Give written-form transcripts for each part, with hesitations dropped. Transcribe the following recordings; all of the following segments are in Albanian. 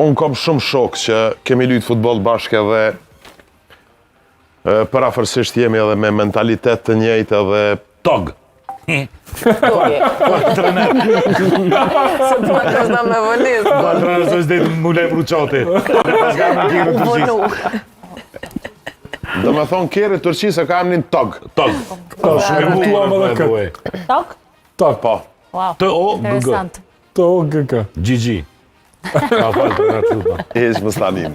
unë kam shumë shok që kemi luajtur futboll bashkë edhe parafërsisht jemi edhe me mentalitet të njëjtë edhe Tog. Trener. Se po të zna me vëniz. Trener së është dhe mulej bruqati. do me thonë kere Turqi se ka emnin Tog. Tog. Shumë e kuptuam edhe këtë. Tok? Tak, Po. Wow. T-O-G-G. Interesant. TOGG. Gigi. Ka falë të nga të Heq më stanin.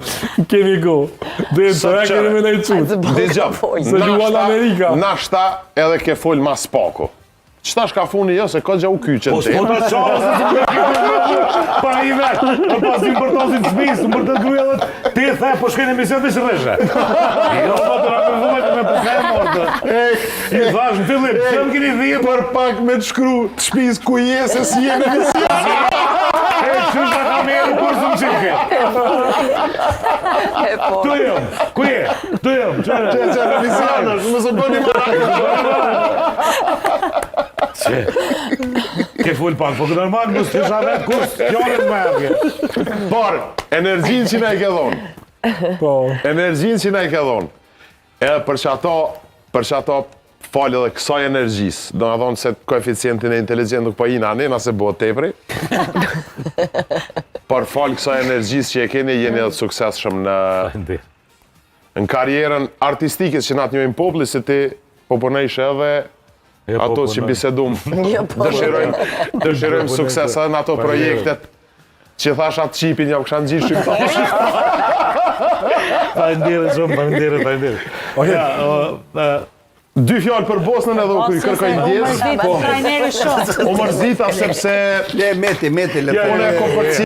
Kemi go. Dhe të e kemi me nejtë Dëgjoj, Se luan Amerika. nashta edhe ke fol mas pako. Qëta shka funi jo se ka gja u kyqen Po të s'po të qarë, pa i vetë, a pas i përtosin të shpisë, më të gruja dhe ti e the, po shkojnë emision të shreshe. Jo, pa të rapë vëmet me përkaj mortë. I thash në fillim, që më keni dhije për pak me të shkru të shpis ku je se si je në mision. qështa ka me e në kursë më qike. Tu jëm, ku je? Tu jëm, që Në mision është, më së bëni ke full pak, po këtë normal, mos të isha vetë kurs, fjallën me erge. Por, energjin që na i ke dhonë. Po. Energjin që na i ke dhonë. Edhe për që ato falë edhe kësaj energjisë, do në thonë se koeficientin e inteligentu këpa i nani, nëse bëhet tepri. Por falë kësaj energjisë që e keni, jeni edhe suksesshëm në karjerën artistike që na të njojnë populli, se ti po punojsh edhe ato që bisedum. Dëshirojmë sukses edhe në ato projektet që thash atë qipin, ja kësha në gjithë shqiptar. Faleminderit. Dy fjallë për Bosnën edhe u kërkoj ndjes. Trajneri shumë. U mërzita sepse Meti, unë e kom përci